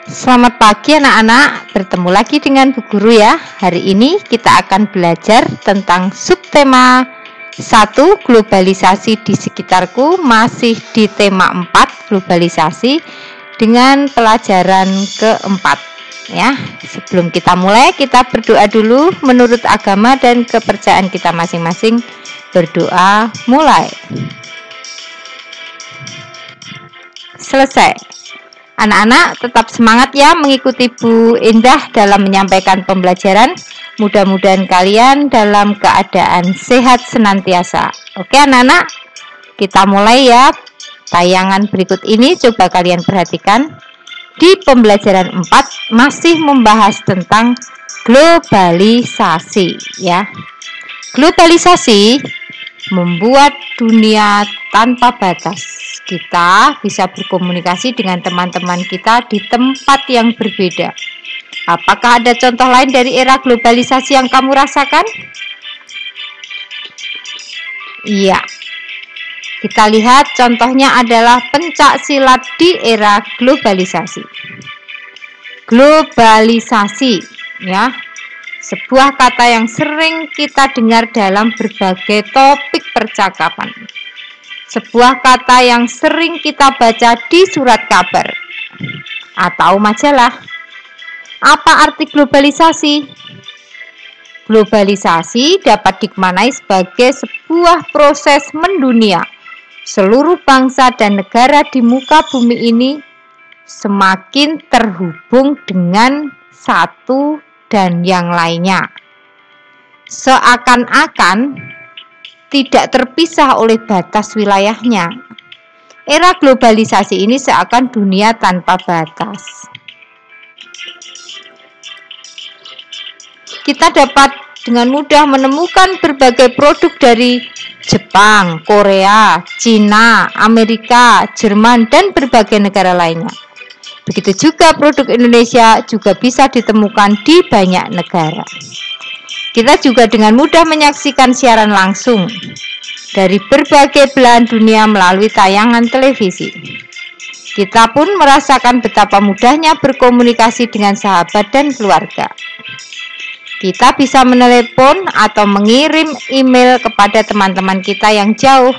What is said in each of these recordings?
Selamat pagi anak-anak, bertemu lagi dengan Bu Guru ya. Hari ini kita akan belajar tentang subtema 1 globalisasi di sekitarku, masih di tema 4 globalisasi dengan pelajaran keempat ya. Sebelum kita mulai, kita berdoa dulu menurut agama dan kepercayaan kita masing-masing. Berdoa mulai. Selesai. Anak-anak tetap semangat ya mengikuti Bu Indah dalam menyampaikan pembelajaran. Mudah-mudahan kalian dalam keadaan sehat senantiasa. Oke anak-anak, kita mulai ya. Tayangan berikut ini coba kalian perhatikan. Di pembelajaran 4 masih membahas tentang globalisasi ya. Globalisasi membuat dunia tanpa batas. Kita bisa berkomunikasi dengan teman-teman kita di tempat yang berbeda. Apakah ada contoh lain dari era globalisasi yang kamu rasakan? Iya. Kita lihat contohnya adalah pencak silat di era globalisasi. Globalisasi, ya. Sebuah kata yang sering kita dengar dalam berbagai topik percakapan. Sebuah kata yang sering kita baca di surat kabar atau majalah. Apa arti globalisasi? Globalisasi dapat dimaknai sebagai sebuah proses mendunia. Seluruh bangsa dan negara di muka bumi ini semakin terhubung dengan satu dan yang lainnya. Seakan-akan tidak terpisah oleh batas wilayahnya. Era globalisasi ini seakan dunia tanpa batas. Kita dapat dengan mudah menemukan berbagai produk dari Jepang, Korea, Cina, Amerika, Jerman, dan berbagai negara lainnya. Begitu juga produk Indonesia juga bisa ditemukan di banyak negara. Kita juga dengan mudah menyaksikan siaran langsung dari berbagai belahan dunia melalui tayangan televisi. Kita pun merasakan betapa mudahnya berkomunikasi dengan sahabat dan keluarga. Kita bisa menelepon atau mengirim email kepada teman-teman kita yang jauh.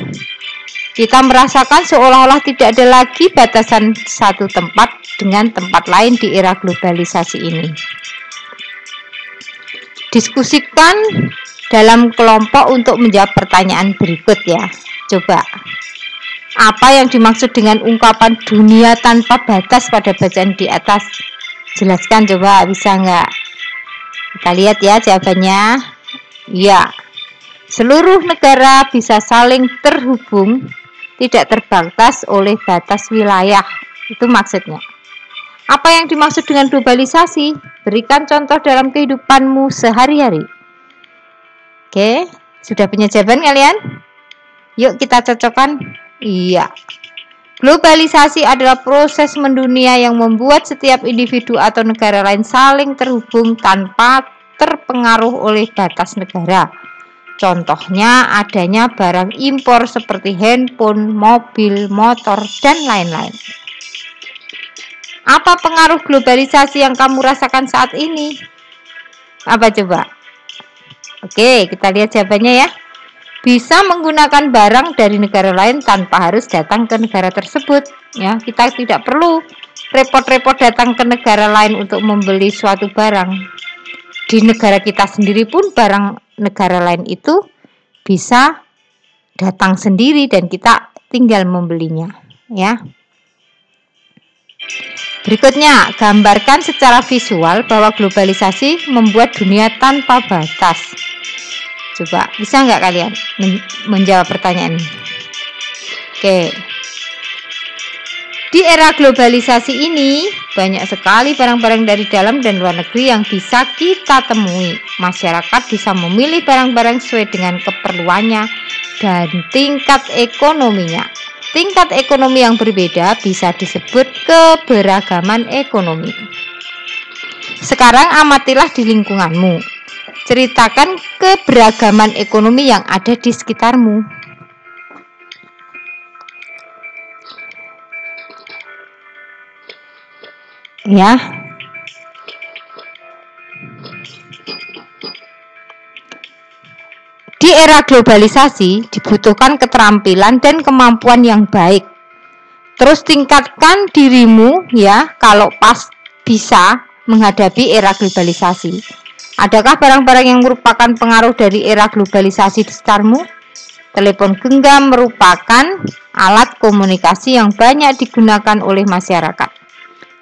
Kita merasakan seolah-olah tidak ada lagi batasan satu tempat dengan tempat lain di era globalisasi ini. Diskusikan dalam kelompok untuk menjawab pertanyaan berikut ya. Coba, apa yang dimaksud dengan ungkapan dunia tanpa batas pada bacaan di atas? Jelaskan coba, bisa nggak? Kita lihat ya jawabannya. Ya, seluruh negara bisa saling terhubung, tidak terbatas oleh batas wilayah. Itu maksudnya. Apa yang dimaksud dengan globalisasi? Berikan contoh dalam kehidupanmu sehari-hari. Oke, sudah punya jawaban kalian? Yuk kita cocokkan. Iya. Globalisasi adalah proses mendunia yang membuat setiap individu atau negara lain saling terhubung tanpa terpengaruh oleh batas negara. Contohnya adanya barang impor seperti handphone, mobil, motor, dan lain-lain. Apa pengaruh globalisasi yang kamu rasakan saat ini? Apa coba? Oke, kita lihat jawabannya ya. Bisa menggunakan barang dari negara lain tanpa harus datang ke negara tersebut. Ya, kita tidak perlu repot-repot datang ke negara lain untuk membeli suatu barang. Di negara kita sendiri pun barang negara lain itu bisa datang sendiri dan kita tinggal membelinya. Ya. Berikutnya, gambarkan secara visual bahwa globalisasi membuat dunia tanpa batas. Coba, bisa nggak kalian menjawab pertanyaan ini? Oke. Di era globalisasi ini, banyak sekali barang-barang dari dalam dan luar negeri yang bisa kita temui. Masyarakat bisa memilih barang-barang sesuai dengan keperluannya dan tingkat ekonominya. Tingkat ekonomi yang berbeda bisa disebut keberagaman ekonomi. Sekarang amatilah di lingkunganmu. Ceritakan keberagaman ekonomi yang ada di sekitarmu. Ya. Di era globalisasi dibutuhkan keterampilan dan kemampuan yang baik. Terus tingkatkan dirimu ya kalau pas bisa menghadapi era globalisasi. Adakah barang-barang yang merupakan pengaruh dari era globalisasi di sekitarmu? Telepon genggam merupakan alat komunikasi yang banyak digunakan oleh masyarakat.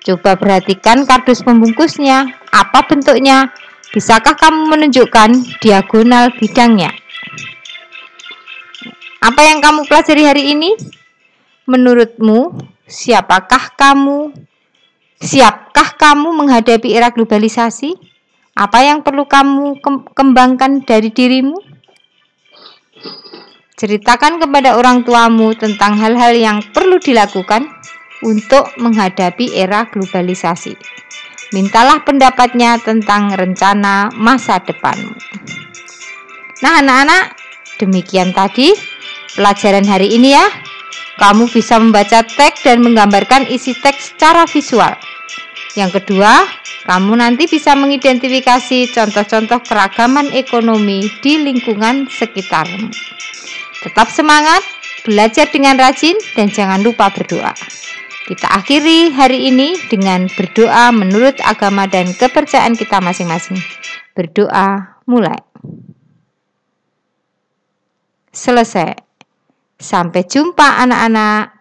Coba perhatikan kardus pembungkusnya, apa bentuknya? Bisakah kamu menunjukkan diagonal bidangnya? Apa yang kamu pelajari hari ini? Menurutmu, siapkah kamu menghadapi era globalisasi? Apa yang perlu kamu kembangkan dari dirimu? Ceritakan kepada orang tuamu tentang hal-hal yang perlu dilakukan untuk menghadapi era globalisasi. Mintalah pendapatnya tentang rencana masa depanmu. Nah, anak-anak, demikian tadi pelajaran hari ini ya. Kamu bisa membaca teks dan menggambarkan isi teks secara visual. Yang kedua, kamu nanti bisa mengidentifikasi contoh-contoh keragaman ekonomi di lingkungan sekitarmu. Tetap semangat, belajar dengan rajin, dan jangan lupa berdoa. Kita akhiri hari ini dengan berdoa menurut agama dan kepercayaan kita masing-masing. Berdoa mulai. Selesai. Sampai jumpa anak-anak.